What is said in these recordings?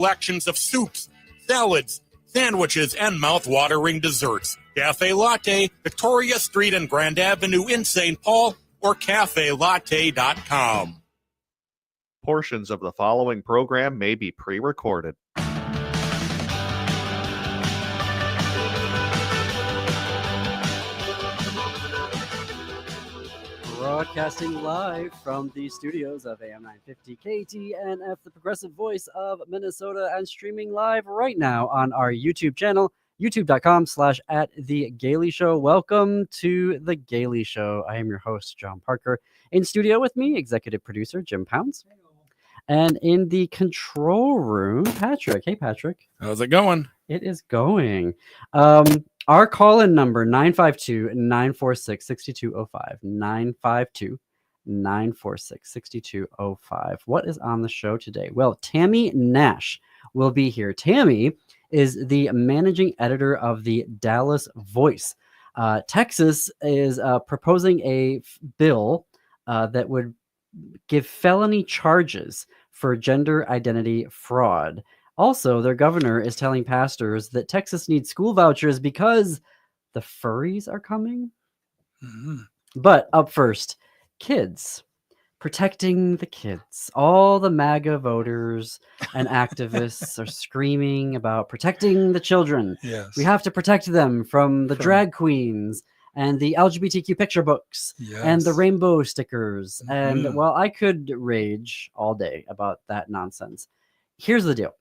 Collections of soups, salads, sandwiches, and mouth-watering desserts. Cafe Latte, Victoria Street and Grand Avenue in St. Paul, or cafelatte.com. Portions of the following program may be pre-recorded. Broadcasting live from the studios of AM 950 KTNF, the progressive voice of Minnesota, and streaming live right now on our YouTube channel, youtube.com/@TheGailey Welcome to The Gailey Show. I am your host, John Parker. In studio with me, executive producer Jim Pounds. And in the control room, Patrick. Hey, Patrick. How's it going? It is going. Our call-in number, 952-946-6205. 952-946-6205. What is on the show today? Well, Tammye Nash will be here. Tammye is the managing editor of the Dallas Voice. Texas is proposing a bill that would give felony charges for gender identity fraud. Also, their governor is telling pastors that Texas needs school vouchers because the furries are coming. Mm-hmm. But up first, kids. Protecting the kids. All the MAGA voters and activists are screaming about protecting the children. Yes. We have to protect them from the drag queens and the LGBTQ picture books and the rainbow stickers. Mm-hmm. And well, I could rage all day about that nonsense. Here's the deal.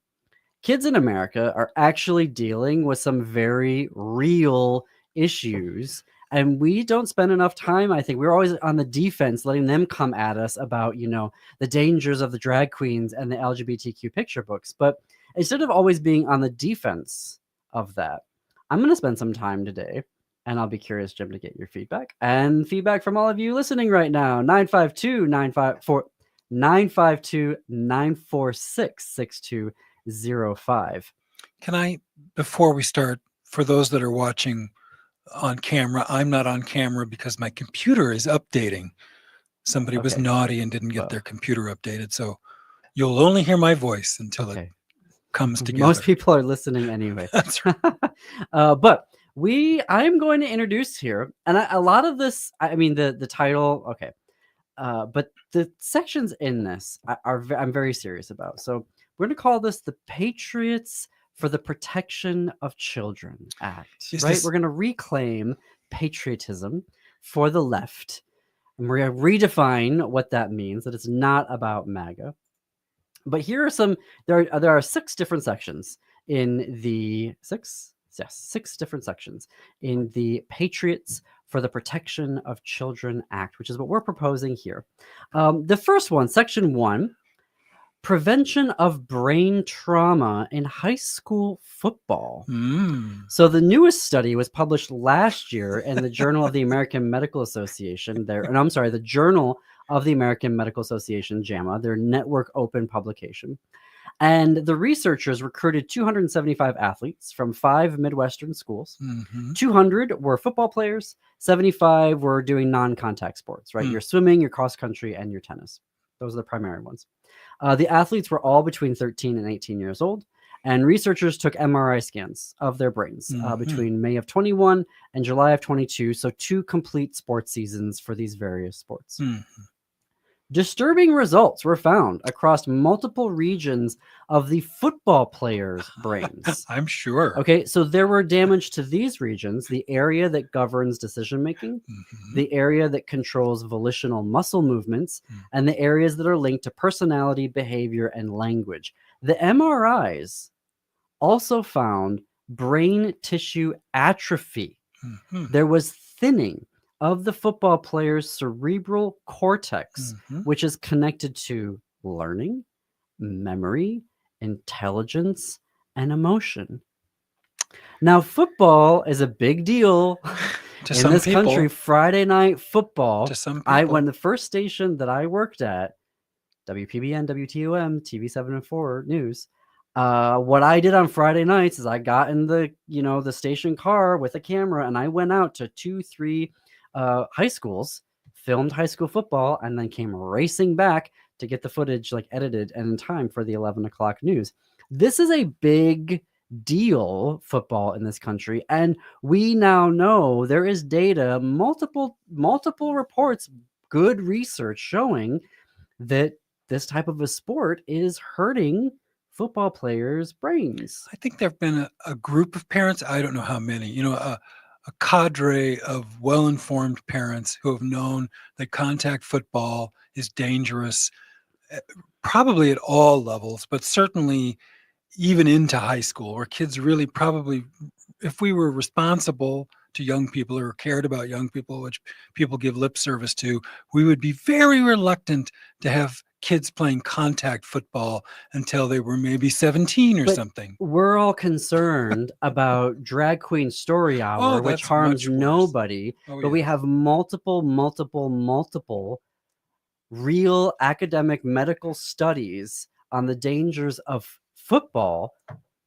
Kids in America are actually dealing with some very real issues, and we don't spend enough time. I think we're always on the defense, letting them come at us about, the dangers of the drag queens and the LGBTQ picture books. But instead of always being on the defense of that, I'm going to spend some time today, and I'll be curious, Jim, to get your feedback and feedback from all of you listening right now. 952-946-6205. Can I, before we start, for those that are watching on camera, I'm not on camera because my computer is updating. Somebody was naughty and didn't get their computer updated. So you'll only hear my voice until it comes together. Most people are listening anyway. That's right. But I'm going to introduce here, and a lot of this, the title, but the sections in this I'm very serious about. So we're going to call this the Patriots for the Protection of Children Act, right? We're going to reclaim patriotism for the left, and we're going to redefine what that means, that it's not about MAGA. But here are there are 6 different sections in the, six different sections in the Patriots for the Protection of Children Act, which is what we're proposing here. The first one, section 1, prevention of brain trauma in high school football. So the newest study was published last year in the Journal of the American Medical Association. The Journal of the American Medical Association, JAMA, their network open publication. And the researchers recruited 275 athletes from 5 Midwestern schools. 200 were football players. 75 were doing non-contact sports, right? Your swimming, your cross country, and your tennis. Those are the primary ones. The athletes were all between 13 and 18 years old, and researchers took MRI scans of their brains between May of 21 and July of 22, so 2 complete sports seasons for these various sports. Disturbing results were found across multiple regions of the football players' brains. I'm sure. Okay, so there were damage to these regions, the area that governs decision-making, the area that controls volitional muscle movements, and the areas that are linked to personality, behavior, and language. The MRIs also found brain tissue atrophy. There was thinning of the football player's cerebral cortex, which is connected to learning, memory, intelligence, and emotion. Now, football is a big deal in this country. Friday night football. To some people. When the first station that I worked at, WPBN, WTOM, TV 7 and 4 News, what I did on Friday nights is I got in the station car with a camera, and I went out to 2-3 high schools, filmed high school football, and then came racing back to get the footage edited and in time for the 11 o'clock news. This is a big deal, football in this country, and we now know there is data, multiple reports, good research showing that this type of a sport is hurting football players' brains. I think there have been a group of parents, I don't know how many, a cadre of well-informed parents who have known that contact football is dangerous, probably at all levels, but certainly even into high school, where kids really probably, if we were responsible to young people or cared about young people, which people give lip service to, we would be very reluctant to have kids playing contact football until they were maybe 17 or something. We're all concerned about Drag Queen Story Hour, which harms nobody, but we have multiple real academic medical studies on the dangers of football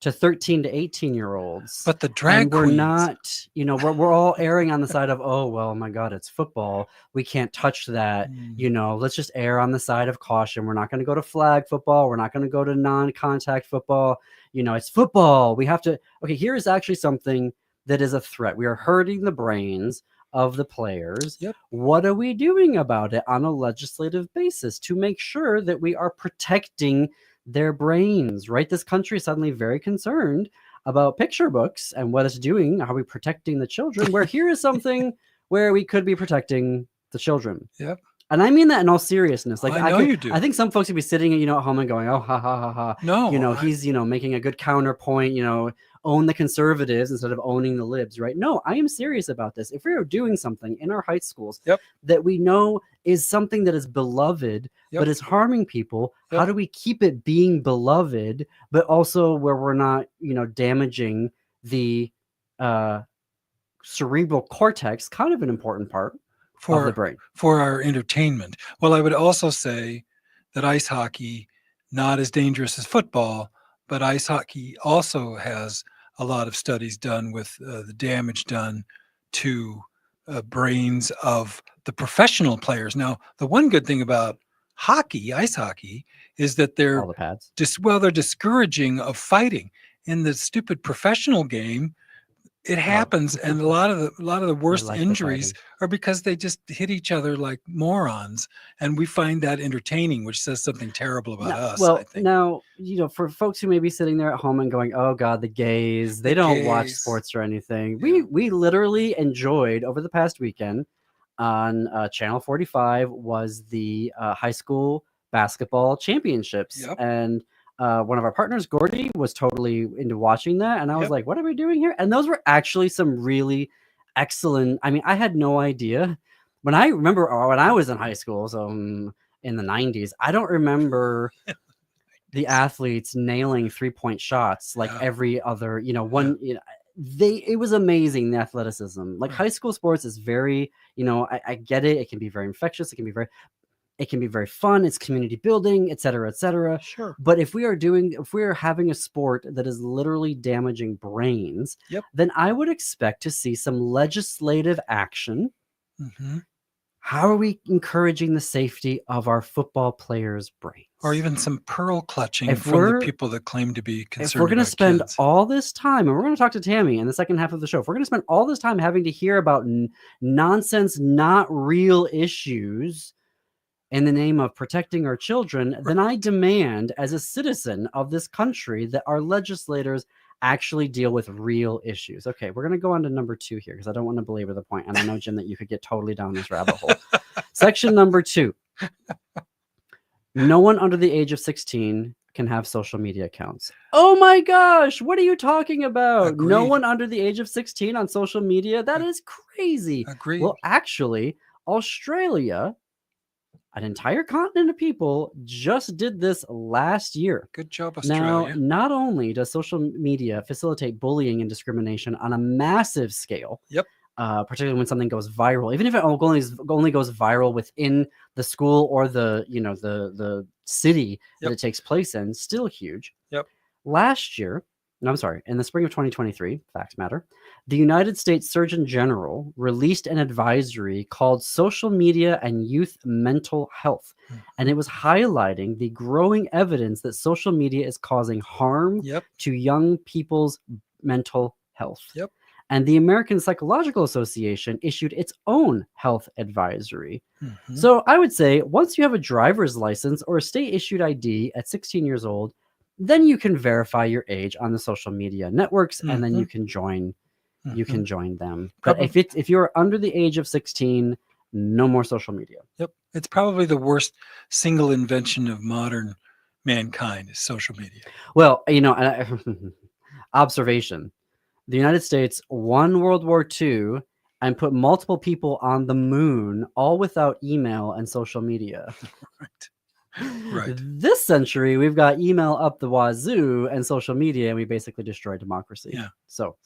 to 13 to 18-year-olds. But the drag queens, we're not, we're all erring on the side of, oh, well, my God, it's football. We can't touch that. Let's just err on the side of caution. We're not going to go to flag football. We're not going to go to non-contact football. It's football. We have to. Okay, here is actually something that is a threat. We are hurting the brains of the players. Yep. What are we doing about it on a legislative basis to make sure that we are protecting their brains, right? This country is suddenly very concerned about picture books and what it's doing. Are we protecting the children? Where here is something where we could be protecting the children. Yep. And I mean that in all seriousness. Like, I know you do. I think some folks would be sitting, at home and going, oh, ha, ha, ha, ha. No. He's, making a good counterpoint, own the conservatives instead of owning the libs, right? No, I am serious about this. If we are doing something in our high schools that we know is something that is beloved, but is harming people, how do we keep it being beloved, but also where we're not, damaging the cerebral cortex, kind of an important part of the brain for our entertainment? Well, I would also say that ice hockey, not as dangerous as football, but ice hockey also has a lot of studies done with the damage done to brains of the professional players. Now, the one good thing about ice hockey, is that they're all the pads. They're discouraging of fighting. In the stupid professional game, it happens, and a lot of the worst injuries are because they just hit each other like morons, and we find that entertaining, which says something terrible about us. Well, I think. Now, for folks who may be sitting there at home and going, "Oh God, the gays! They don't watch sports or anything." Yeah. We literally enjoyed over the past weekend on Channel 45 was the high school basketball championships, and one of our partners, Gordy, was totally into watching that. And I was like, what are we doing here? And those were actually some really excellent. I mean, I had no idea. When I was in high school, so in the 90s, I don't remember the athletes nailing 3-point shots like every other, it was amazing, the athleticism. Like high school sports is very, I get it. It can be very infectious. It can be very fun. It's community building, et cetera, et cetera. Sure. But if we are having a sport that is literally damaging brains, then I would expect to see some legislative action. Mm-hmm. How are we encouraging the safety of our football players' brains? Or even some pearl clutching from the people that claim to be concerned. If we're going to spend kids. all this time, and we're going to talk to Tammye in the second half of the show, if we're going to spend all this time having to hear about nonsense, not real issues in the name of protecting our children, then I demand, as a citizen of this country, that our legislators actually deal with real issues. Okay, we're going to go on to number 2 here, because I don't want to belabor the point. And I know, Jim, that you could get totally down this rabbit hole. Section number 2. No one under the age of 16 can have social media accounts. Oh my gosh, what are you talking about? Agreed. No one under the age of 16 on social media? That is crazy. Agreed. Well, actually, Australia, an entire continent of people, just did this last year. Good job, Australia. Now, not only does social media facilitate bullying and discrimination on a massive scale, particularly when something goes viral, even if it only goes viral within the school or the city that it takes place in, still huge. Yep. Last year, no, I'm sorry, in the spring of 2023, facts matter, the United States Surgeon General released an advisory called Social Media and Youth Mental Health. And it was highlighting the growing evidence that social media is causing harm to young people's mental health. And the American Psychological Association issued its own health advisory. So I would say once you have a driver's license or a state-issued ID at 16 years old, then you can verify your age on the social media networks, and then you can join them. But if you're under the age of 16, no more social media. It's probably the worst single invention of modern mankind is social media. Well, observation. The United States won World War II and put multiple people on the moon, all without email and social media. Right. This century, we've got email up the wazoo and social media, and we basically destroyed democracy. So,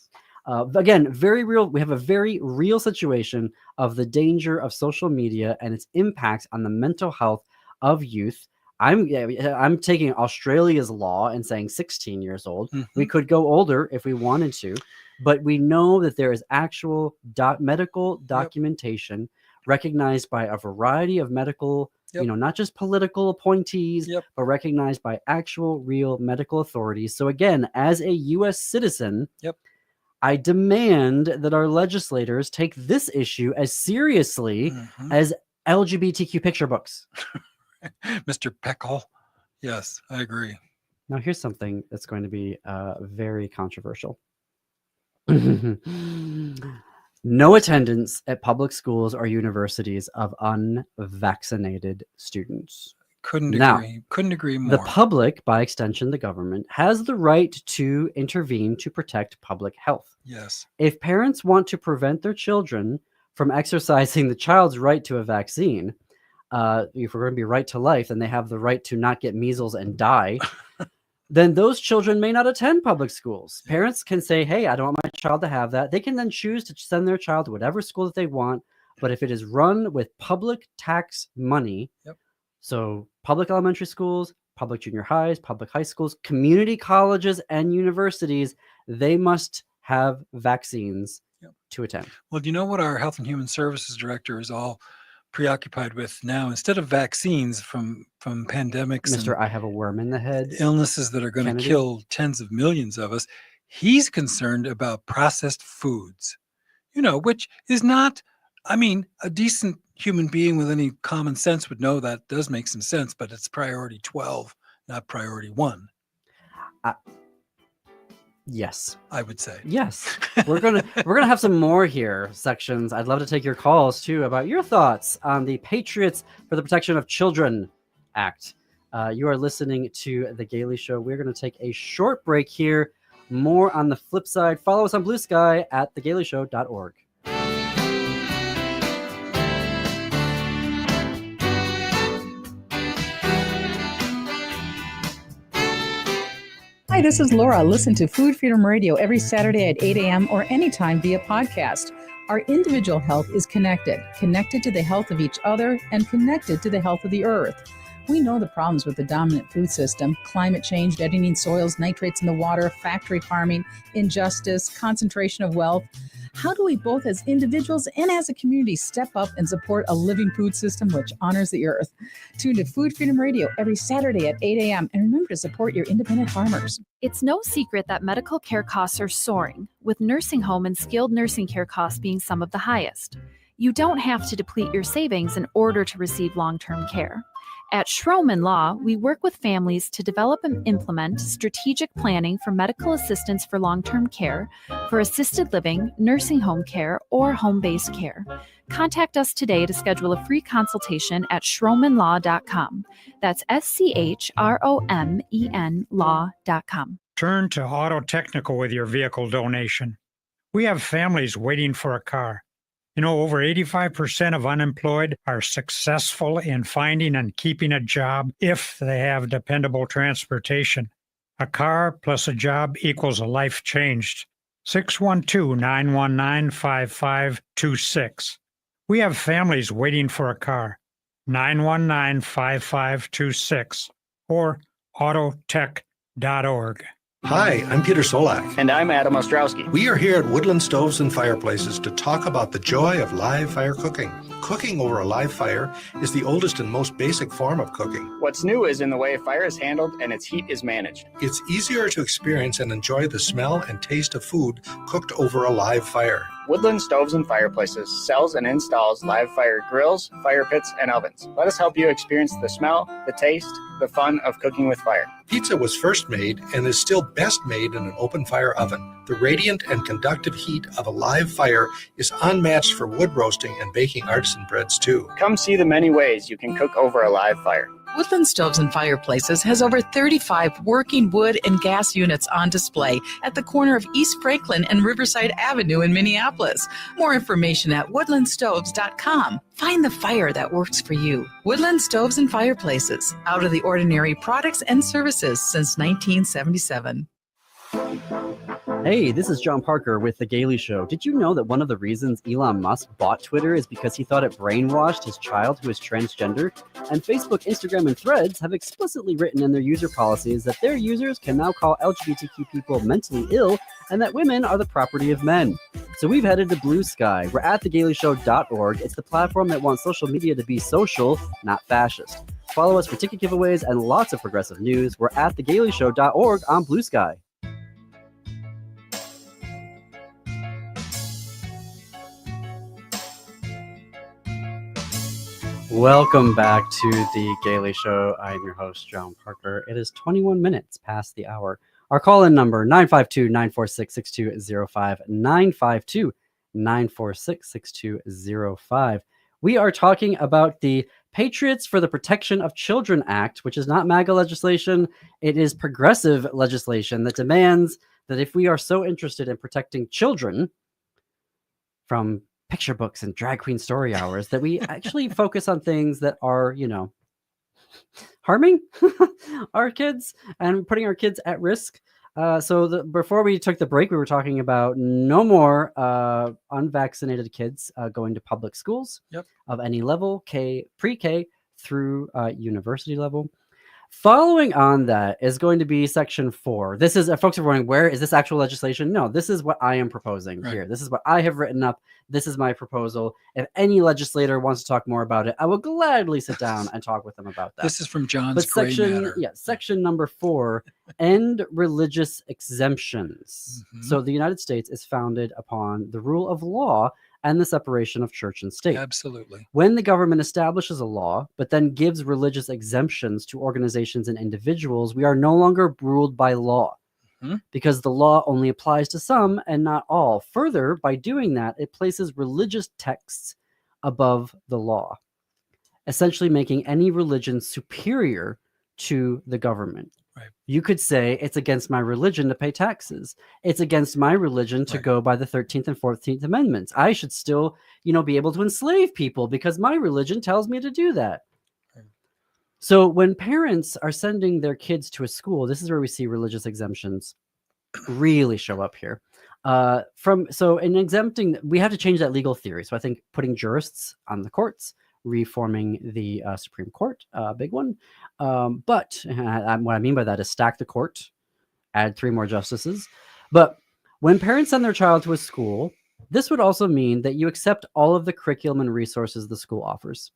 again, very real. We have a very real situation of the danger of social media and its impacts on the mental health of youth. I'm taking Australia's law and saying 16 years old. We could go older if we wanted to, but we know that there is actual medical documentation recognized by a variety of medical, not just political appointees, but recognized by actual real medical authorities. So again, as a U.S. citizen, I demand that our legislators take this issue as seriously as LGBTQ picture books. Mr. Peckle. Yes, I agree. Now, here's something that's going to be very controversial. No attendance at public schools or universities of unvaccinated students. Couldn't agree more. The public, by extension, the government, has the right to intervene to protect public health. Yes. If parents want to prevent their children from exercising the child's right to a vaccine, if we're going to be right to life, then they have the right to not get measles and die. Then those children may not attend public schools. Parents can say, hey, I don't want my child to have that. They can then choose to send their child to whatever school that they want. But if it is run with public tax money, so public elementary schools, public junior highs, public high schools, community colleges, and universities, they must have vaccines to attend. Well, do you know what our Health and Human Services Director is all preoccupied with now? Instead of vaccines from pandemics, Mr. I have a worm in the head, illnesses that are going to kill tens of millions of us, he's concerned about processed foods, which is not, a decent human being with any common sense would know that does make some sense, but it's priority 12, not priority 1. Yes, I would say yes. We're gonna have some more here sections. I'd love to take your calls too about your thoughts on the Patriots for the Protection of Children Act. You are listening to The Gailey Show. We're going to take a short break here. More on the flip side. Follow us on Blue Sky at thegaileyshow.org. Hi, this is Laura. Listen to Food Freedom Radio every Saturday at 8 a.m. or anytime via podcast. Our individual health is connected to the health of each other and connected to the health of the earth. We know the problems with the dominant food system: climate change, deadening soils, nitrates in the water, factory farming, injustice, concentration of wealth. How do we both as individuals and as a community step up and support a living food system which honors the earth? Tune to Food Freedom Radio every Saturday at 8 a.m. and remember to support your independent farmers. It's no secret that medical care costs are soaring, with nursing home and skilled nursing care costs being some of the highest. You don't have to deplete your savings in order to receive long-term care. At Schroman Law, we work with families to develop and implement strategic planning for medical assistance for long-term care, for assisted living, nursing home care, or home-based care. Contact us today to schedule a free consultation at schromanlaw.com. That's SCHROMEN law.com. Turn to Auto Technical with your vehicle donation. We have families waiting for a car. Over 85% of unemployed are successful in finding and keeping a job if they have dependable transportation. A car plus a job equals a life changed. 612-919-5526. We have families waiting for a car. 919-5526 or autotech.org. Hi, I'm Peter Solak. And I'm Adam Ostrowski. We are here at Woodland Stoves and Fireplaces to talk about the joy of live fire cooking. Cooking over a live fire is the oldest and most basic form of cooking. What's new is in the way fire is handled and its heat is managed. It's easier to experience and enjoy the smell and taste of food cooked over a live fire. Woodland Stoves and Fireplaces sells and installs live fire grills, fire pits, and ovens. Let us help you experience the smell, the taste, the fun of cooking with fire. Pizza was first made and is still best made in an open fire oven. The radiant and conductive heat of a live fire is unmatched for wood roasting and baking artisan breads too. Come see the many ways you can cook over a live fire. Woodland Stoves and Fireplaces has over 35 working wood and gas units on display at the corner of East Franklin and Riverside Avenue in Minneapolis. More information at woodlandstoves.com. Find the fire that works for you. Woodland Stoves and Fireplaces, out of the ordinary products and services since 1977. Hey, this is John Parker with The Gaily Show. Did you know that one of the reasons Elon Musk bought Twitter is because he thought it brainwashed his child who is transgender? And Facebook, Instagram, and Threads have explicitly written in their user policies that their users can now call LGBTQ people mentally ill and that women are the property of men. So we've headed to Blue Sky. We're at thegailyshow.org. It's the platform that wants social media to be social, not fascist. Follow us for ticket giveaways and lots of progressive news. We're at thegailyshow.org on Blue Sky. Welcome back to the Gaily Show. I'm your host, John Parker. It is 21 minutes past the hour. Our call-in number, 952-946-6205, 952-946-6205. We are talking about the Patriots for the Protection of Children Act, which is not MAGA legislation. It is progressive legislation that demands that if we are so interested in protecting children from picture books and drag queen story hours, that we actually focus on things that are, harming our kids and putting our kids at risk. Before we took the break, we were talking about no more unvaccinated kids going to public schools of any level, pre-K through university level. Following on that is going to be Section 4. This is, folks are wondering, where is this actual legislation? No, this is what I am proposing here. This is what I have written up. This is my proposal. If any legislator wants to talk more about it, I will gladly sit down and talk with them about that. This is from John's Gray Matter. Section number 4, end religious exemptions. So the United States is founded upon the rule of law and the separation of church and state. Absolutely. When the government establishes a law, but then gives religious exemptions to organizations and individuals, we are no longer ruled by law because the law only applies to some and not all. Further, by doing that, it places religious texts above the law, essentially making any religion superior to the government. Right. You could say it's against my religion to pay taxes. It's against my religion to go by the 13th and 14th Amendments. I should still, be able to enslave people because my religion tells me to do that. Right. So when parents are sending their kids to a school, this is where we see religious exemptions really show up here. In exempting, we have to change that legal theory. So I think putting jurists on the courts, reforming the Supreme Court, big one. But what I mean by that is stack the court, add 3 more justices. But when parents send their child to a school, this would also mean that you accept all of the curriculum and resources the school offers.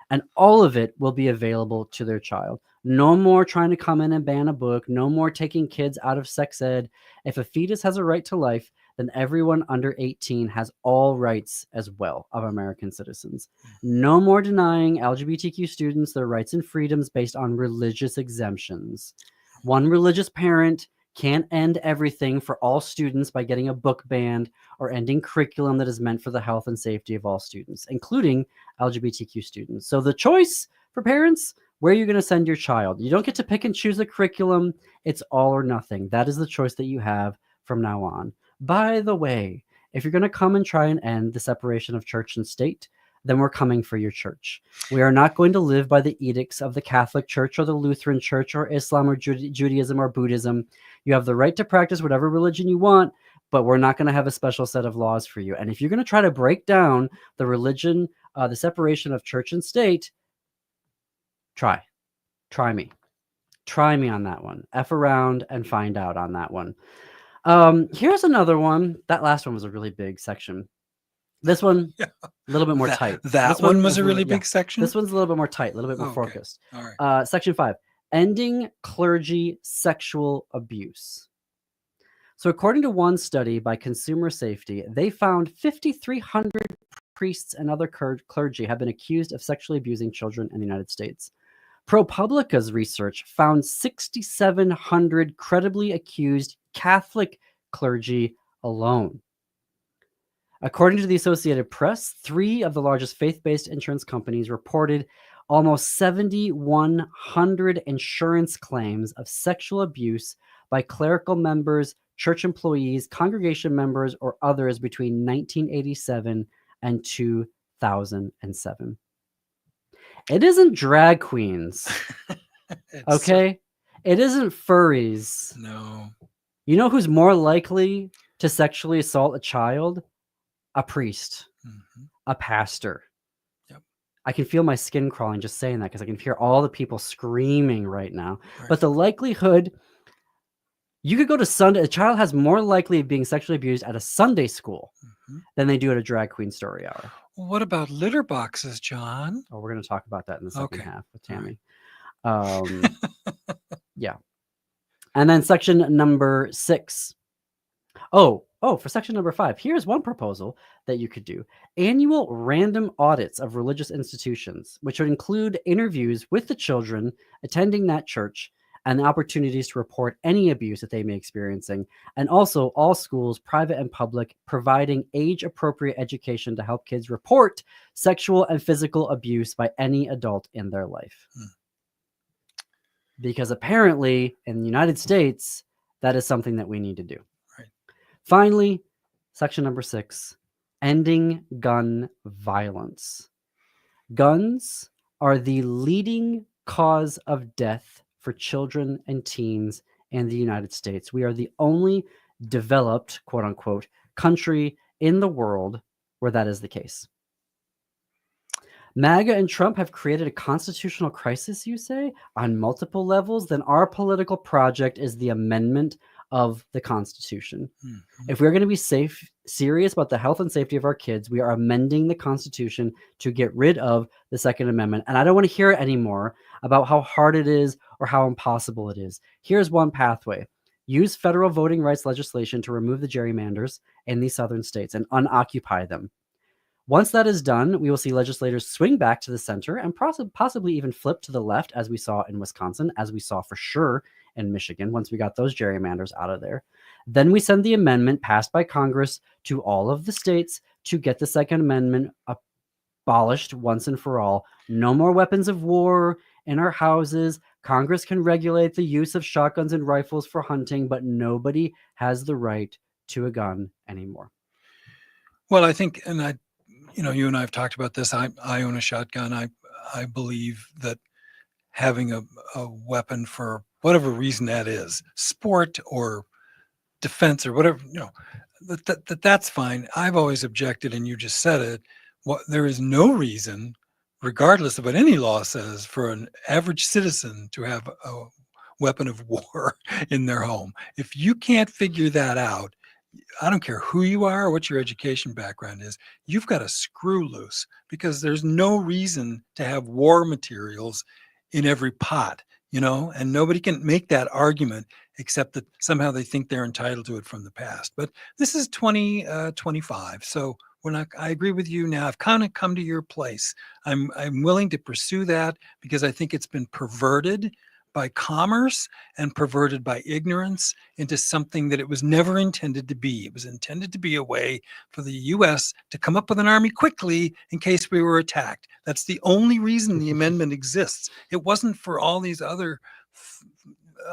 And all of it will be available to their child. No more trying to come in and ban a book. No more taking kids out of sex ed. If a fetus has a right to life, then everyone under 18 has all rights as well of American citizens. No more denying LGBTQ students their rights and freedoms based on religious exemptions. One religious parent can't end everything for all students by getting a book banned or ending curriculum that is meant for the health and safety of all students, including LGBTQ students. So the choice for parents, where you're going to send your child. You don't get to pick and choose a curriculum. It's all or nothing. That is the choice that you have from now on. By the way, if you're going to come and try and end the separation of church and state, then we're coming for your church. We are not going to live by the edicts of the Catholic Church or the Lutheran Church or Islam or Judaism or Buddhism. You have the right to practice whatever religion you want, but we're not going to have a special set of laws for you. And if you're going to try to break down the religion, the separation of church and state, try me. Try me on that one. F around and find out on that one. Here's another one. That last one was a really big section. This one, a little bit more tight. That This one was a really big section? This one's a little bit more tight, a little bit more Okay. focused. All right. Section 5, ending clergy sexual abuse. So according to one study by Consumer Safety, they found 5,300 priests and other clergy have been accused of sexually abusing children in the United States. ProPublica's research found 6,700 credibly accused Catholic clergy alone. According to the Associated Press, 3 of the largest faith-based insurance companies reported almost 7,100 insurance claims of sexual abuse by clerical members, church employees, congregation members, or others between 1987 and 2007. It isn't drag queens, okay? It isn't furries. No. You know who's more likely to sexually assault a child? A priest, a pastor. Yep. I can feel my skin crawling just saying that because I can hear all the people screaming right now. Right. But the likelihood, you could go to Sunday, a child has more likely of being sexually abused at a Sunday school than they do at a drag queen story hour. Well, what about litter boxes, John? Oh, we're going to talk about that in the second Okay. half with Tammye. Yeah. And then section number 6. For section number 5, here's one proposal that you could do. Annual random audits of religious institutions, which would include interviews with the children attending that church and the opportunities to report any abuse that they may be experiencing. And also all schools, private and public, providing age-appropriate education to help kids report sexual and physical abuse by any adult in their life. Because apparently in the United States, that is something that we need to do. Finally, section number 6, ending gun violence. Guns are the leading cause of death for children and teens in the United States. We are the only developed, quote unquote, country in the world where that is the case. MAGA and Trump have created a constitutional crisis, you say, on multiple levels. Then our political project is the amendment of the Constitution. If we're going to be serious about the health and safety of our kids, we are amending the Constitution to get rid of the Second Amendment. And I don't want to hear anymore about how hard it is or how impossible it is. Here's one pathway. Use federal voting rights legislation to remove the gerrymanders in these southern states and unoccupy them. Once that is done, we will see legislators swing back to the center and possibly even flip to the left, as we saw in Wisconsin, as we saw for sure in Michigan, once we got those gerrymanders out of there. Then we send the amendment passed by Congress to all of the states to get the Second Amendment abolished once and for all. No more weapons of war in our houses. Congress can regulate the use of shotguns and rifles for hunting, but nobody has the right to a gun anymore. Well, I think, and you and I have talked about this. I own a shotgun. I believe that having a weapon for whatever reason that is, sport or defense or whatever, that's fine. I've always objected, and you just said it. There is no reason, regardless of what any law says, for an average citizen to have a weapon of war in their home. If you can't figure that out, I don't care who you are or what your education background is, you've got to screw loose, because there's no reason to have war materials in every pot, and nobody can make that argument except that somehow they think they're entitled to it from the past. But this is 2025. So I agree with you now. I've kind of come to your place. I'm willing to pursue that because I think it's been perverted by commerce and perverted by ignorance into something that it was never intended to be. It was intended to be a way for the U.S. to come up with an army quickly in case we were attacked. That's the only reason the amendment exists. It wasn't for all these other,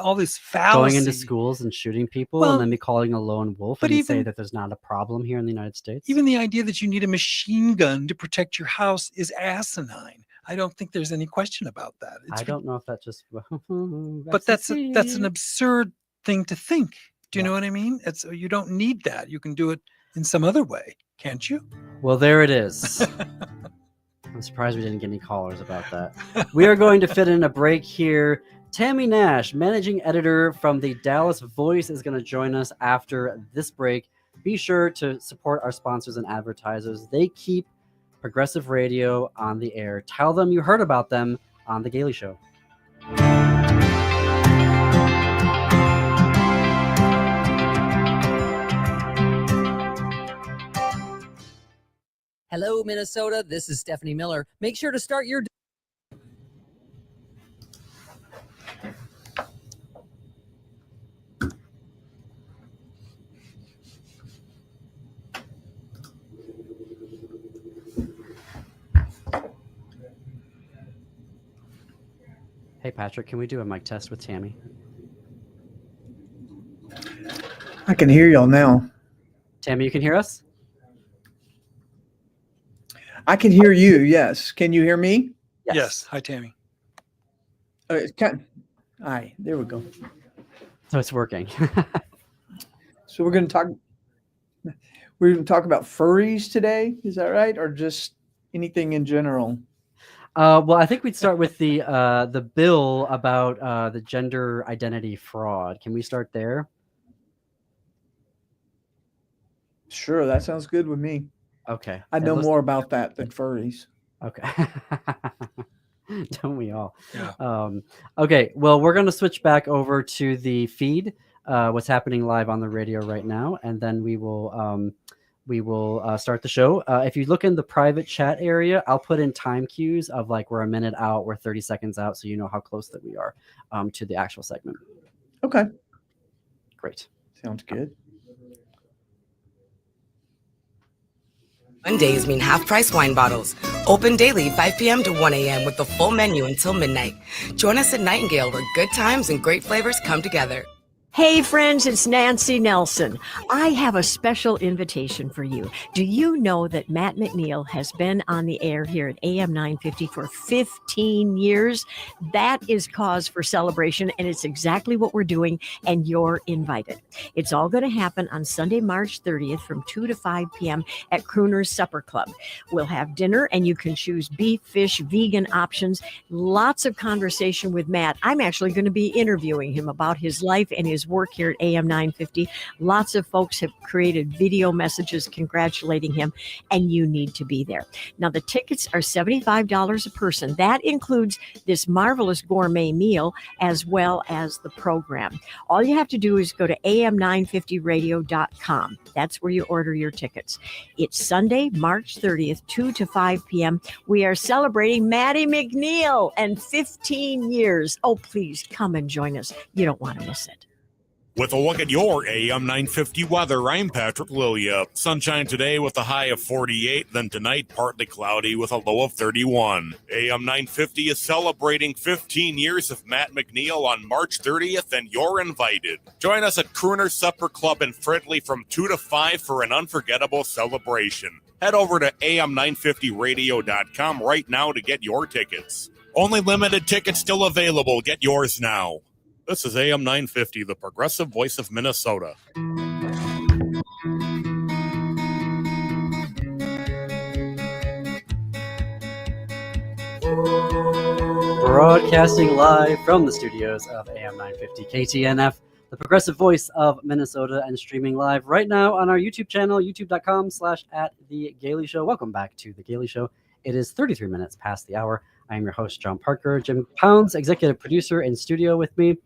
all this fallacy. Going into schools and shooting people and then be calling a lone wolf and say that there's not a problem here in the United States. Even the idea that you need a machine gun to protect your house is asinine. I don't think there's any question about that. I don't know if that just... But that's an absurd thing to think. Do you know what I mean? You don't need that. You can do it in some other way, can't you? Well, there it is. I'm surprised we didn't get any callers about that. We are going to fit in a break here Tammye Nash, managing editor from the Dallas Voice, is going to join us after this break. Be sure to support our sponsors and advertisers. They keep progressive radio on the air. Tell them you heard about them on The Gailey Show. Hello, Minnesota. This is Stephanie Miller. Make sure to start your Hey, Patrick, can we do a mic test with Tammye? I can hear y'all now. Tammye, you can hear us? I can hear you, yes. Can you hear me? Yes. Hi, Tammye. Hi, there we go. So it's working. So we're going to talk about furries today, is that right? Or just anything in general? Well, I think we'd start with the bill about the gender identity fraud. Can we start there? Sure, that sounds good with me. Okay. I know more about that than furries. Okay. Don't we all? Yeah. Okay. Well, we're going to switch back over to the feed, what's happening live on the radio right now, and then we will start the show. If you look in the private chat area, I'll put in time cues of like we're a minute out, we're 30 seconds out, so you know how close that we are to the actual segment. Okay. Great. Sounds good. Mondays mean half-price wine bottles. Open daily 5 p.m. to 1 a.m. with the full menu until midnight. Join us at Nightingale where good times and great flavors come together. Hey friends, it's Nancy Nelson. I have a special invitation for you. Do you know that Matt McNeil has been on the air here at AM 950 for 15 years? That is cause for celebration, and it's exactly what we're doing, and you're invited. It's all going to happen on Sunday, March 30th from 2 to 5 p.m. at Crooner's Supper Club. We'll have dinner, and you can choose beef, fish, vegan options. Lots of conversation with Matt. I'm actually going to be interviewing him about his life and his work here at AM 950. Lots of folks have created video messages congratulating him, and you need to be there. Now, the tickets are $75 a person. That includes this marvelous gourmet meal as well as the program. All you have to do is go to am950radio.com. That's where you order your tickets. It's Sunday, March 30th, 2 to 5 p.m. We are celebrating Maddie McNeil and 15 years. Oh, please come and join us. You don't want to miss it. With a look at your AM 950 weather, I'm Patrick Lilia. Sunshine today with a high of 48, then tonight partly cloudy with a low of 31. AM 950 is celebrating 15 years of Matt McNeil on March 30th, and you're invited. Join us at Crooner Supper Club in Fridley from 2 to 5 for an unforgettable celebration. Head over to am950radio.com right now to get your tickets. Only limited tickets still available. Get yours now. This is AM 950, the progressive voice of Minnesota. Broadcasting live from the studios of AM 950 KTNF, the progressive voice of Minnesota, and streaming live right now on our YouTube channel, youtube.com/@The Gailey Show. Welcome back to The Gailey Show. It is 33 minutes past the hour. I am your host, John Parker. Jim Pounds, executive producer, in studio with me.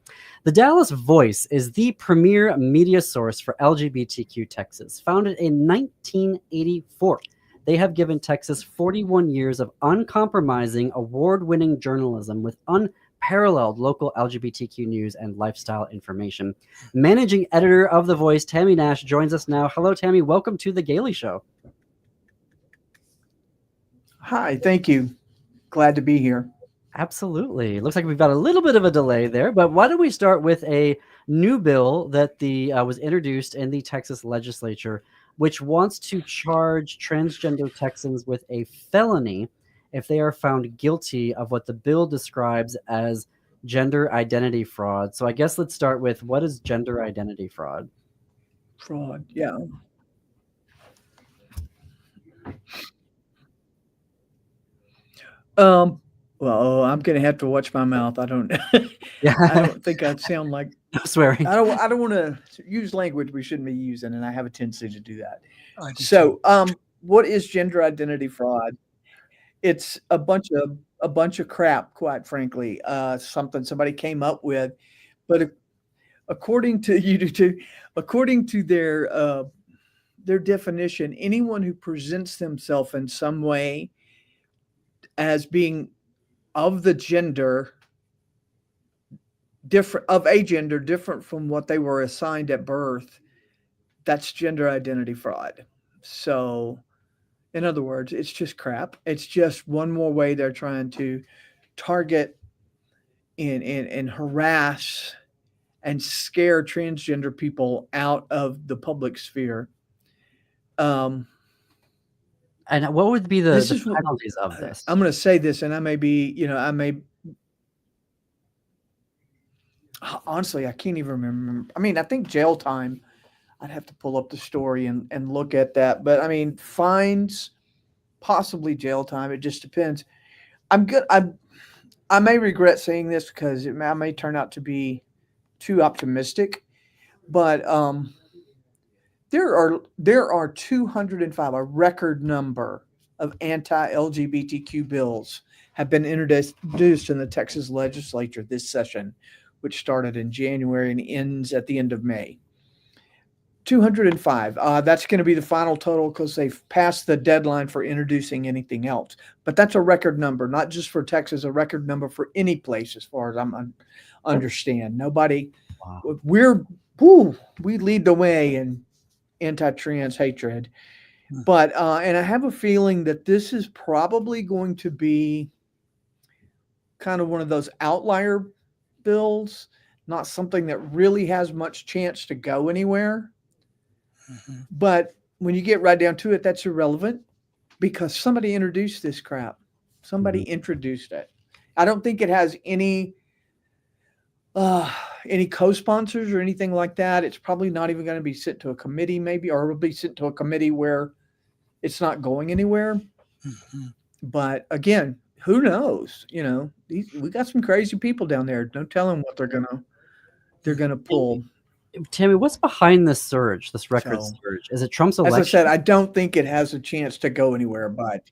The Dallas Voice is the premier media source for LGBTQ Texas. Founded in 1984, they have given Texas 41 years of uncompromising, award-winning journalism with unparalleled local LGBTQ news and lifestyle information. Managing editor of The Voice, Tammye Nash, joins us now. Hello, Tammye. Welcome to The Gailey Show. Hi, thank you. Glad to be here. Absolutely. Looks like we've got a little bit of a delay there, but why don't we start with a new bill that was introduced in the Texas legislature, which wants to charge transgender Texans with a felony if they are found guilty of what the bill describes as gender identity fraud. So I guess let's start with, what is gender identity fraud? Fraud, yeah. Well, I'm gonna have to watch my mouth. I don't. Yeah. I don't think I'd sound like. No swearing. I don't want to use language we shouldn't be using, and I have a tendency to do that. I do So, what is gender identity fraud? It's a bunch of crap, quite frankly. Something somebody came up with, but according to according to their definition, anyone who presents themselves in some way as being of the gender different from what they were assigned at birth, that's gender identity fraud. So, in other words, it's just crap. It's just one more way they're trying to target and harass and scare transgender people out of the public sphere. And what would be the penalties of this? I'm going to say this, and I may be, honestly, I can't even remember. I mean, I think jail time. I'd have to pull up the story and look at that. But I mean, fines, possibly jail time. It just depends. I'm good. I may regret saying this because I may turn out to be too optimistic, but there are 205, a record number of anti-LGBTQ bills have been introduced in the Texas legislature this session, which started in January and ends at the end of May. 205. That's going to be the final total because they've passed the deadline for introducing anything else. But that's a record number, not just for Texas, a record number for any place as far as I'm understand. Nobody. Wow. We lead the way in anti-trans hatred. But and I have a feeling that this is probably going to be kind of one of those outlier bills, not something that really has much chance to go anywhere. But when you get right down to it, that's irrelevant because somebody introduced this crap. Somebody introduced it. I don't think it has any co-sponsors or anything like that. It's probably not even going to be sent to a committee, maybe, or it'll be sent to a committee where it's not going anywhere. But again, who knows? We got some crazy people down there. Don't tell them what they're gonna pull. Tammye, what's behind this surge, this record surge? Is it Trump's election? As I said, I don't think it has a chance to go anywhere, but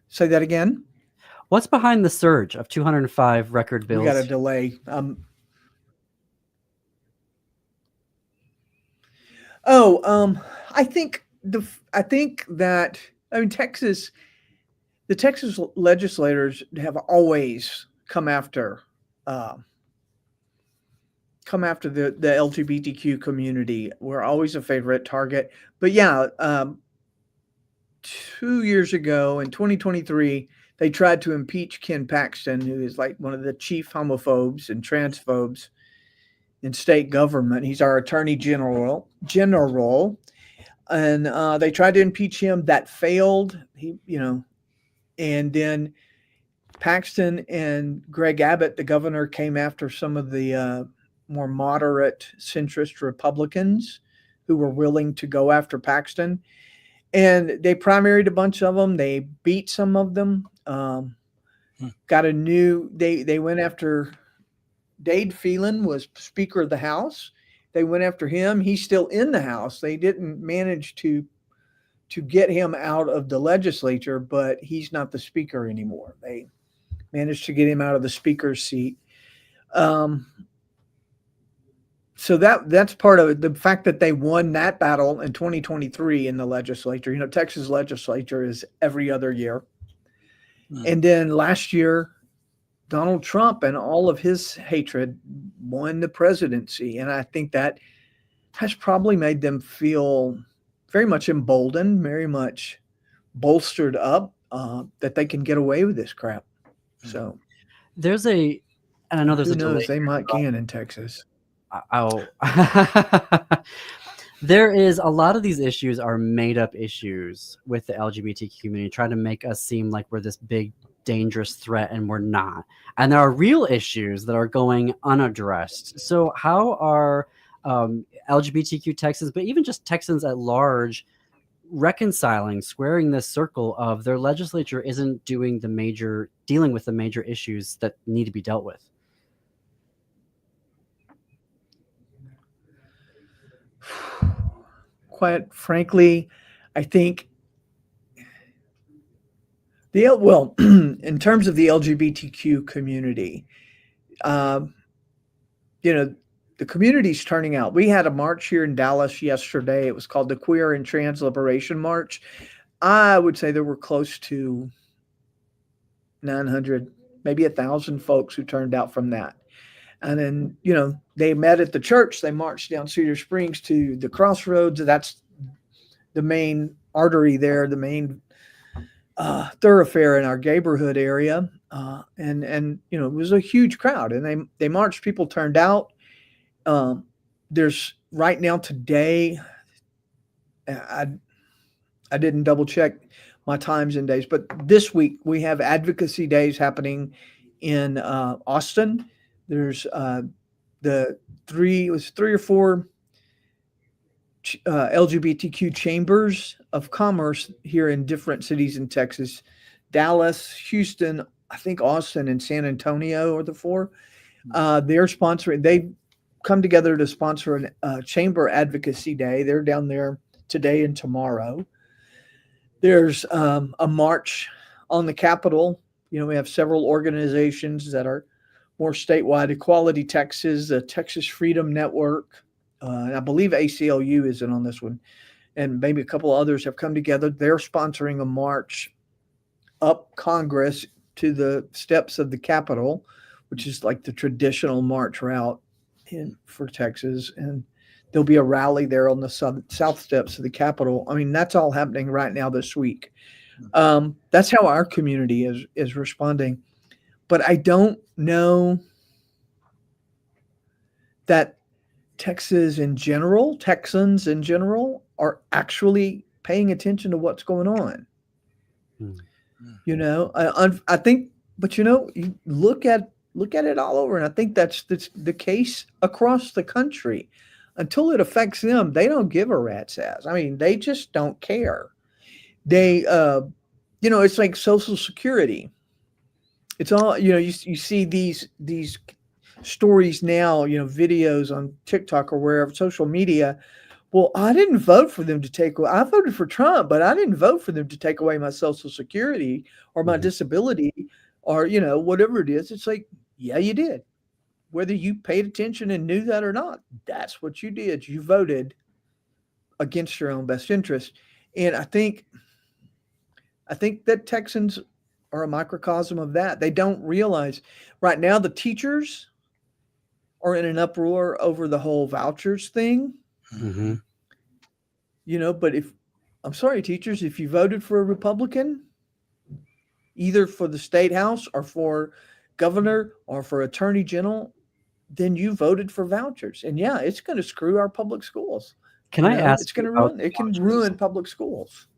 say that again. What's behind the surge of 205 record bills? We got a delay. I think that the Texas legislators have always come after the LGBTQ community. We're always a favorite target. But yeah, 2 years ago in 2023, they tried to impeach Ken Paxton, who is like one of the chief homophobes and transphobes in state government. He's our attorney general. And they tried to impeach him. That failed. And then Paxton and Greg Abbott, the governor, came after some of the more moderate centrist Republicans who were willing to go after Paxton. And they primaried a bunch of them. They beat some of them. They went after Dade Phelan, was Speaker of the House. They went after him. He's still in the House. They didn't manage to get him out of the legislature, but he's not the speaker anymore. They managed to get him out of the speaker's seat. So that's part of it. The fact that they won that battle in 2023 in the legislature. Texas legislature is every other year. And then last year, Donald Trump and all of his hatred won the presidency. And I think that has probably made them feel very much emboldened, very much bolstered up that they can get away with this crap. So and I know there's who knows, they might can in Texas. There is a lot of these issues are made up issues with the LGBT community, trying to make us seem like we're this big, dangerous threat, and we're not. And there are real issues that are going unaddressed. So how are LGBTQ Texans, but even just Texans at large, reconciling, squaring this circle of their legislature isn't dealing with the major issues that need to be dealt with? Quite frankly, I think in terms of the LGBTQ community, the community's turning out. We had a march here in Dallas yesterday. It was called the Queer and Trans Liberation March. I would say there were close to 900, maybe 1,000 folks who turned out from that. And then, they met at the church. They marched down Cedar Springs to the crossroads. That's the main artery there, the main thoroughfare in our neighborhood area. And it was a huge crowd, and they marched. People turned out. There's right now today, I didn't double check my times and days, but this week we have advocacy days happening in Austin. There's three or four LGBTQ chambers of commerce here in different cities in Texas. Dallas, Houston, I think Austin, and San Antonio are the four. They're sponsoring. They come together to sponsor a chamber advocacy day. They're down there today and tomorrow. There's a march on the Capitol. We have several organizations that are more statewide. Equality Texas, the Texas Freedom Network, and I believe ACLU isn't on this one, and maybe a couple of others have come together. They're sponsoring a march up Congress to the steps of the Capitol, which is like the traditional march route for Texas. And there'll be a rally there on the south steps of the Capitol. I mean, that's all happening right now this week. That's how our community is responding. But I don't know that Texans in general are actually paying attention to what's going on. I think, but you look at it all over, and I think that's the case across the country. Until it affects them, they don't give a rat's ass. I mean, they just don't care. They, it's like Social Security. It's all, you see these stories now, videos on TikTok or wherever, social media. Well, I didn't vote for them I voted for Trump, but I didn't vote for them to take away my Social Security or my disability or, whatever it is. It's like, yeah, you did. Whether you paid attention and knew that or not, that's what you did. You voted against your own best interest. And I think that Texans are a microcosm of that. They don't realize right now the teachers are in an uproar over the whole vouchers thing. Mm-hmm. But I'm sorry, teachers, if you voted for a Republican, either for the state house or for governor or for attorney general, then you voted for vouchers. And yeah, it's going to screw our public schools. Can I ask? It's going to it can ruin public schools.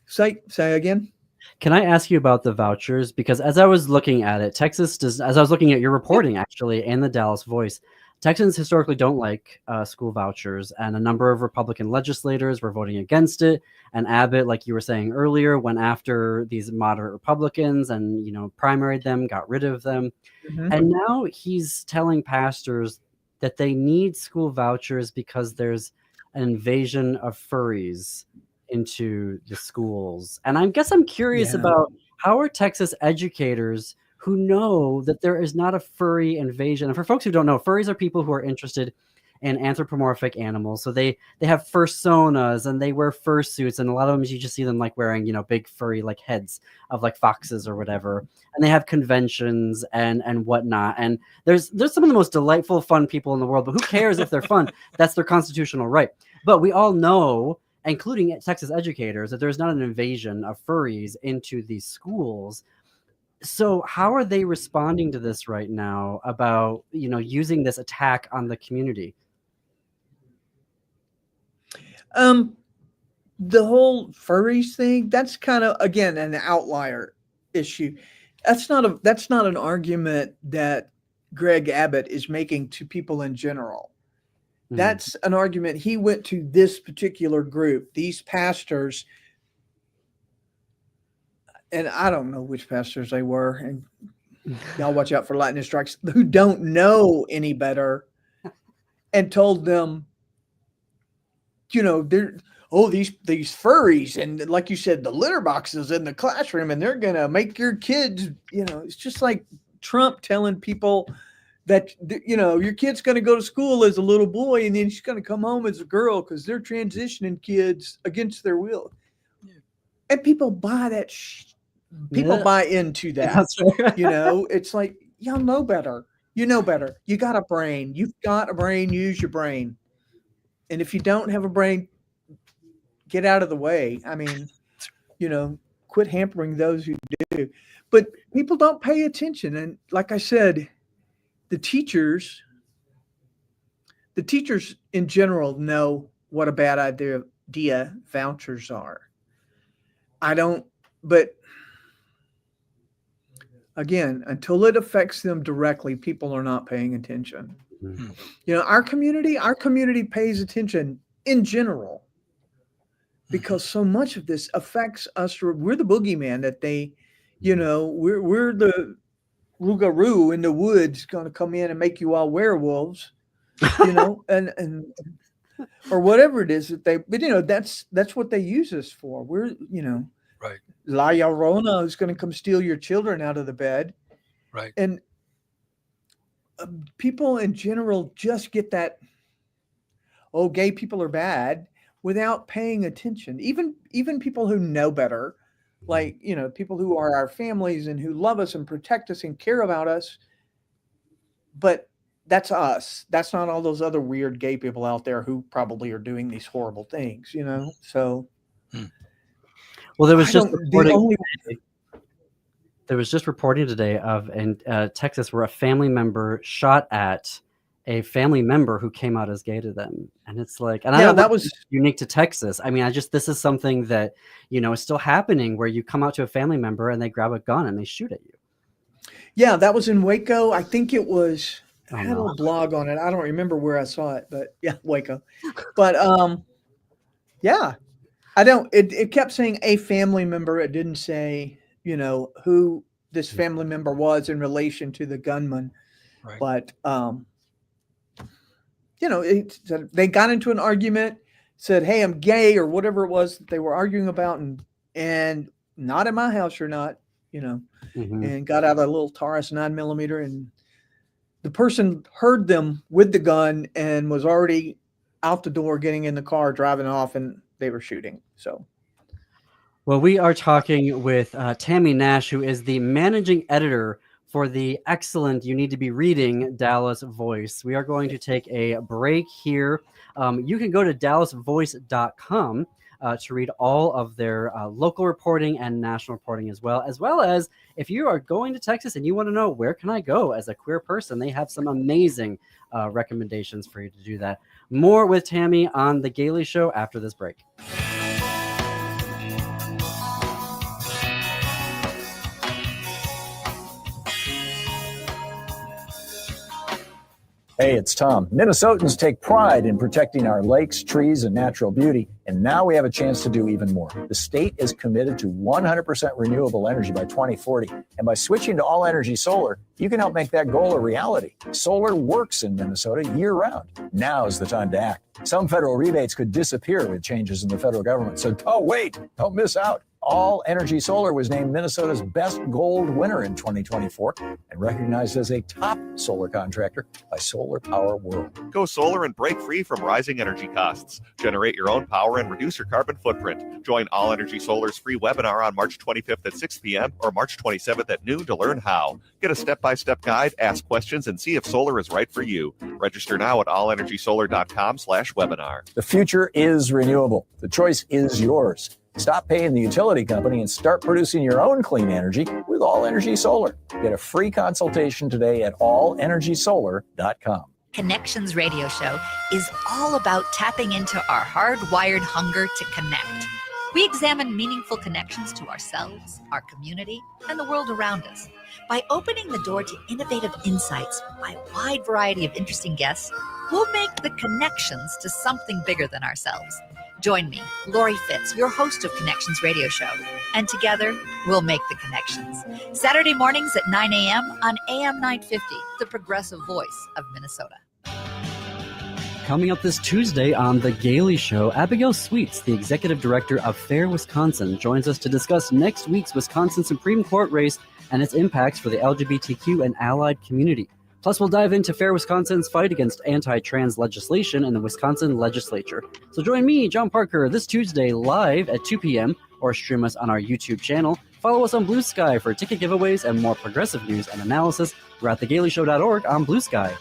Say again. Can I ask you about the vouchers? Because as I was looking at it, as I was looking at your reporting actually, and the Dallas Voice, Texans historically don't like school vouchers, and a number of Republican legislators were voting against it. And Abbott, like you were saying earlier, went after these moderate Republicans and, primaried them, got rid of them. Mm-hmm. And now he's telling pastors that they need school vouchers because there's an invasion of furries into the schools. And I guess I'm curious about how are Texas educators who know that there is not a furry invasion. And for folks who don't know, furries are people who are interested in anthropomorphic animals. So they have fursonas and they wear fursuits, and a lot of them you just see them like wearing, big furry like heads of like foxes or whatever. And they have conventions and whatnot. And there's some of the most delightful, fun people in the world, but who cares if they're fun? That's their constitutional right. But we all know, including Texas educators, that there's not an invasion of furries into these schools. So how are they responding to this right now about, using this attack on the community? The whole furries thing, that's kind of, again, an outlier issue. That's not an argument that Greg Abbott is making to people in general. That's an argument. He went to this particular group, these pastors, and I don't know which pastors they were, and y'all watch out for lightning strikes, who don't know any better, and told them, they're these furries, and like you said, the litter boxes in the classroom, and they're gonna make your kids, it's just like Trump telling people that your kid's going to go to school as a little boy and then she's going to come home as a girl because they're transitioning kids against their will. And people buy that. People buy into that. That's right. It's like, y'all know better. You know better. You got a brain. You've got a brain. Use your brain. And if you don't have a brain, get out of the way. I mean, quit hampering those who do. But people don't pay attention. And like I said, the teachers in general know what a bad idea vouchers are. I don't, but again, until it affects them directly, people are not paying attention. Mm-hmm. Our community pays attention in general because so much of this affects us. We're the boogeyman that they, we're the Rougarou in the woods going to come in and make you all werewolves, and or whatever it is that they, but that's what they use us for. We're, right. La Llorona is going to come steal your children out of the bed. Right. And people in general just get that, gay people are bad without paying attention. Even people who know better, like, people who are our families and who love us and protect us and care about us. But that's us. That's not all those other weird gay people out there who probably are doing these horrible things, So, well, there was just reporting today of in Texas where a family member shot at a family member who came out as gay to them. And it's like, and I know that was unique to Texas. I mean, this is something that, is still happening where you come out to a family member and they grab a gun and they shoot at you. Yeah, that was in Waco. I think it was, I had a blog on it. I don't remember where I saw it, but yeah, Waco. But yeah, it kept saying a family member. It didn't say, who this family member was in relation to the gunman. Right. But, they got into an argument, said, "Hey, I'm gay," or whatever it was that they were arguing about, and not in my house, you're not, and got out a little Taurus 9mm, and the person heard them with the gun and was already out the door, getting in the car, driving off, and they were shooting. So, well, we are talking with Tammye Nash, who is the managing editor for the excellent You Need to Be Reading Dallas Voice. We are going to take a break here. You can go to dallasvoice.com to read all of their local reporting and national reporting as well as if you are going to Texas and you want to know where can I go as a queer person, they have some amazing recommendations for you to do that. More with Tammye on The Gailey Show after this break. Hey, it's Tom. Minnesotans take pride in protecting our lakes, trees, and natural beauty, and now we have a chance to do even more. The state is committed to 100% renewable energy by 2040, and by switching to all-energy solar, you can help make that goal a reality. Solar works in Minnesota year-round. Now is the time to act. Some federal rebates could disappear with changes in the federal government, so don't wait. Don't miss out. All Energy Solar was named Minnesota's best gold winner in 2024 and recognized as a top solar contractor by Solar Power World. Go solar and break free from rising energy costs. Generate your own power and reduce your carbon footprint. Join All Energy Solar's free webinar on March 25th at 6 p.m. or March 27th at noon to learn how. Get a step-by-step guide, ask questions, and see if solar is right for you. Register now at allenergysolar.com/webinar. The future is renewable. The choice is yours. Stop paying the utility company and start producing your own clean energy with All Energy Solar. Get a free consultation today at allenergysolar.com. Connections Radio Show is all about tapping into our hardwired hunger to connect. We examine meaningful connections to ourselves, our community, and the world around us. By opening the door to innovative insights by a wide variety of interesting guests, we'll make the connections to something bigger than ourselves. Join me, Lori Fitz, your host of Connections Radio Show, and together we'll make the connections. Saturday mornings at 9 a.m. on AM 950, the progressive voice of Minnesota. Coming up this Tuesday on The Gailey Show, Abigail Sweets, the executive director of FAIR Wisconsin, joins us to discuss next week's Wisconsin Supreme Court race and its impacts for the LGBTQ and allied community. Plus, we'll dive into FAIR Wisconsin's fight against anti-trans legislation in the Wisconsin legislature. So join me, John Parker, this Tuesday live at 2 p.m. or stream us on our YouTube channel. Follow us on Blue Sky for ticket giveaways and more progressive news and analysis. We're at thegaileyshow.org on Blue Sky.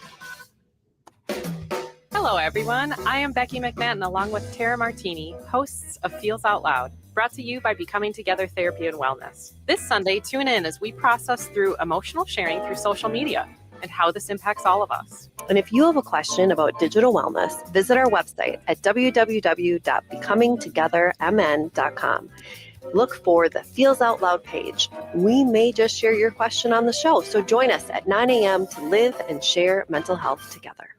Hello, everyone. I am Becky McMahon, along with Tara Martini, hosts of Feels Out Loud, brought to you by Becoming Together Therapy and Wellness. This Sunday, tune in as we process through emotional sharing through social media and how this impacts all of us. And if you have a question about digital wellness, visit our website at www.becomingtogethermn.com. Look for the Feels Out Loud page. We may just share your question on the show, so join us at 9 a.m. to live and share mental health together.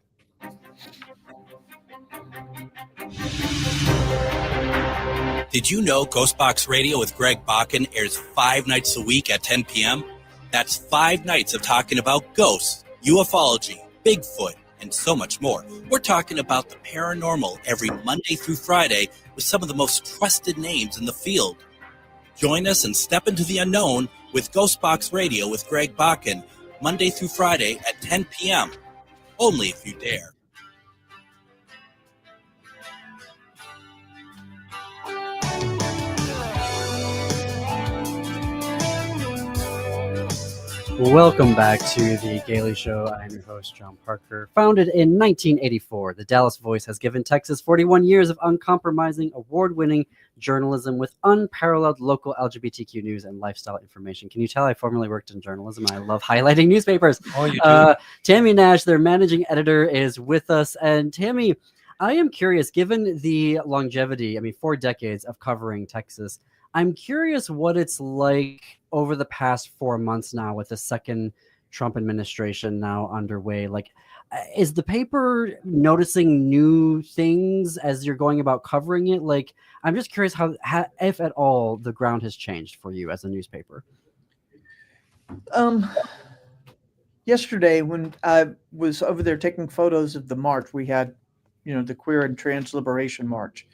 Did you know Ghostbox Radio with Greg Bakken airs 5 nights a week at 10 p.m.? That's 5 nights of talking about ghosts, ufology, Bigfoot, and so much more. We're talking about the paranormal every Monday through Friday with some of the most trusted names in the field. Join us and step into the unknown with Ghostbox Radio with Greg Bakken, Monday through Friday at 10 p.m. Only if you dare. Welcome back to The Gailey Show. I'm your host, John Parker. Founded in 1984, the Dallas Voice has given Texas 41 years of uncompromising, award-winning journalism with unparalleled local LGBTQ news and lifestyle information. Can you tell I formerly worked in journalism? I love highlighting newspapers. Oh, you do. Tammye Nash, their managing editor, is with us. And Tammye, I am curious, given the longevity, 4 decades of covering Texas, I'm curious what it's like over the past 4 months now with the second Trump administration now underway. Like, is the paper noticing new things as you're going about covering it? Like, I'm just curious how if at all, the ground has changed for you as a newspaper. Yesterday, when I was over there taking photos of the march, we had, the Queer and Trans Liberation March.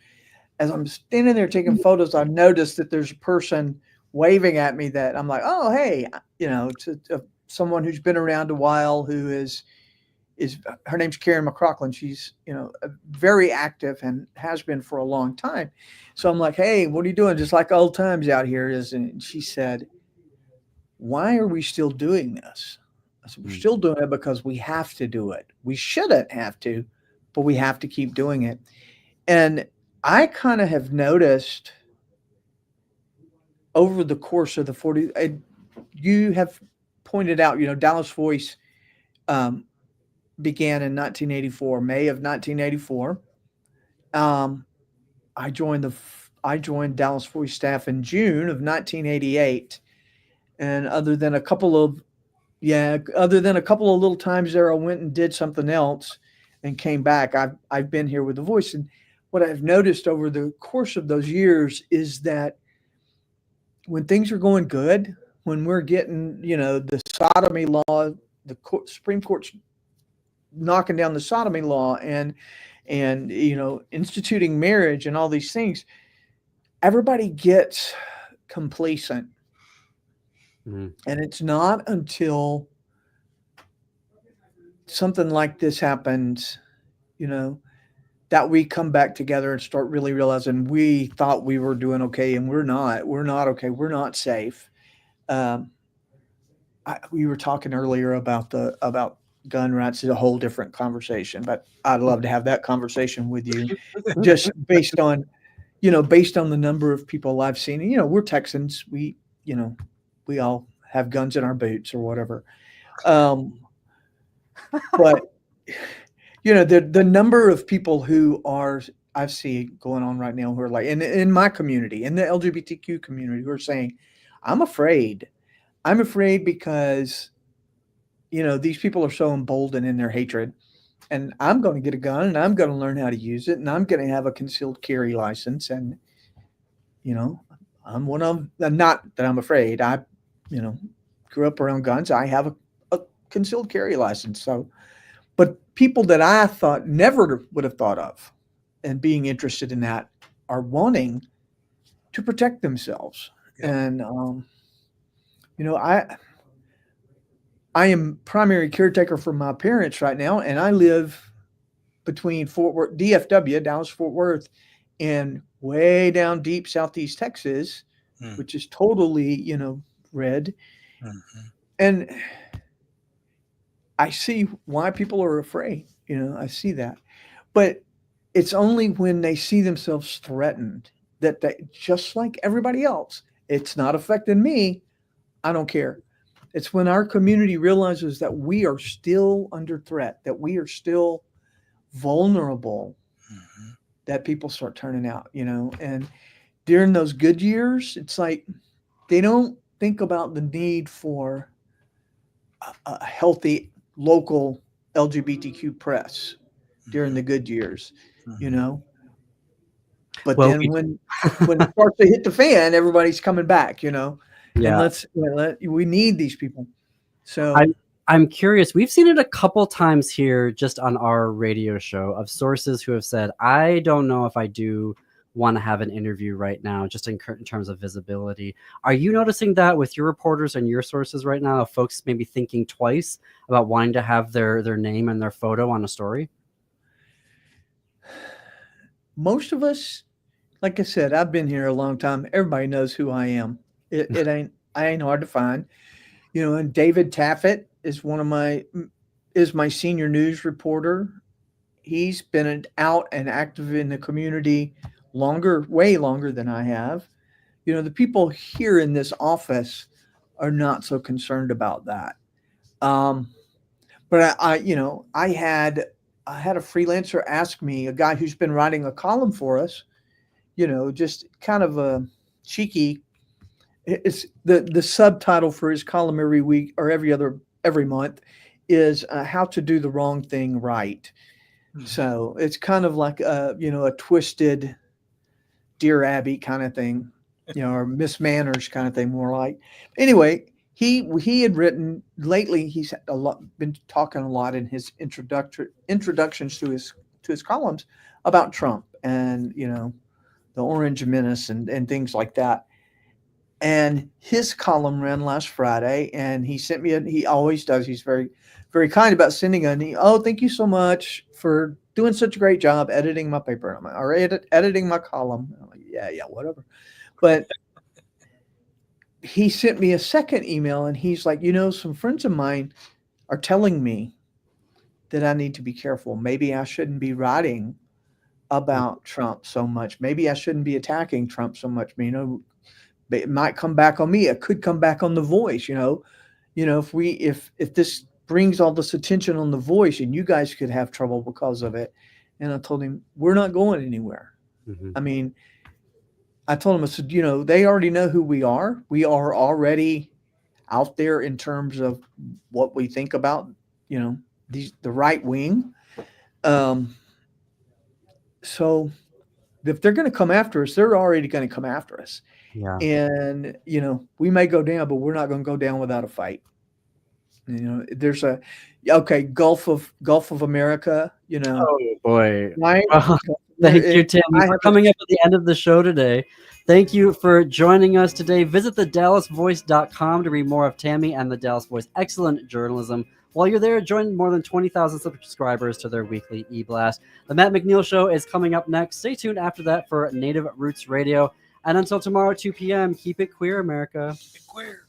As I'm standing there taking photos, I noticed that there's a person waving at me that I'm like, oh, hey, to someone who's been around a while, who is her name's Karen McCrocklin. She's, very active and has been for a long time. So I'm like, hey, what are you doing? Just like old times out here. And she said, why are we still doing this? I said, we're still doing it because we have to do it. We shouldn't have to, but we have to keep doing it. And I kind of have noticed over the course of the 40, you have pointed out, Dallas Voice began in 1984, May of 1984. I joined Dallas Voice staff in June of 1988. And other than a couple of little times there, I went and did something else and came back. I've been here with the Voice. And what I've noticed over the course of those years is that when things are going good, when we're getting, the sodomy law, Supreme Court's knocking down the sodomy law and instituting marriage and all these things, everybody gets complacent. And it's not until something like this happens, that we come back together and start really realizing we thought we were doing okay and we're not okay. We're not safe. We were talking earlier about gun rights. Is a whole different conversation, but I'd love to have that conversation with you just based on the number of people I've seen. We're Texans. We all have guns in our boots or whatever. But the number of people who are I see going on right now who are like in my community, in the LGBTQ community, who are saying, I'm afraid. I'm afraid because, these people are so emboldened in their hatred, and I'm going to get a gun and I'm going to learn how to use it, and I'm going to have a concealed carry license. And, I'm one of, not that I'm afraid. I, grew up around guns. I have a concealed carry license. So, but people that I thought never would have thought of and being interested in that are wanting to protect themselves. And, I am primary caretaker for my parents right now, and I live between Fort Worth, DFW, Dallas, Fort Worth, and way down deep Southeast Texas, which is totally, red. And I see why people are afraid. I see that. But it's only when they see themselves threatened that they, just like everybody else, it's not affecting me. I don't care. It's when our community realizes that we are still under threat, that we are still vulnerable, that people start turning out, and during those good years, it's like they don't think about the need for a healthy local LGBTQ press during the good years, But Well, then when it starts to hit the fan, everybody's coming back, and Yeah. we need these people. So I'm curious. We've seen it a couple times here just on our radio show of sources who have said, I don't know if I do want to have an interview right now, just in terms of visibility. Are you noticing that with your reporters and your sources right now, of folks maybe thinking twice about wanting to have their name and their photo on a story? most of us, like I said, I've been here a long time. Everybody knows who I am. I ain't hard to find. And David Taffet is my senior news reporter. He's been out and active in the community way longer than I have. The people here in this office are not so concerned about that. But I had a freelancer ask me, a guy who's been writing a column for us, just kind of a cheeky. It's the subtitle for his column every week or every month is how to do the wrong thing right. So it's kind of like a twisted Dear Abby kind of thing, or Miss Manners kind of thing, more like. Anyway, he had written lately. He's been talking a lot in his introductions to his columns about Trump and the Orange Menace and things like that. And his column ran last Friday, and he sent me he always does. He's very, very kind about sending thank you so much for doing such a great job editing my paper or editing my column. I'm like, yeah, whatever. But he sent me a second email, and he's like, some friends of mine are telling me that I need to be careful. Maybe I shouldn't be writing about Trump so much. Maybe I shouldn't be attacking Trump so much. It might come back on me. It could come back on The Voice. If this brings all this attention on The Voice, and you guys could have trouble because of it. And I told him, we're not going anywhere. I mean, I told him, I said, they already know who we are. We are already out there in terms of what we think about, the right wing. So if they're going to come after us, they're already going to come after us. Yeah. And, we may go down, but we're not going to go down without a fight. There's Gulf of America, Oh boy. Right? Thank you, Tim, for coming up at the end of the show today. Thank you for joining us today. Visit thedallasvoice.com to read more of Tammye and the Dallas Voice excellent journalism. While you're there, join more than 20,000 subscribers to their weekly e-blast. The Matt McNeil Show is coming up next. Stay tuned after that for Native Roots Radio. And until tomorrow, 2 p.m., keep it queer, America. Keep it queer.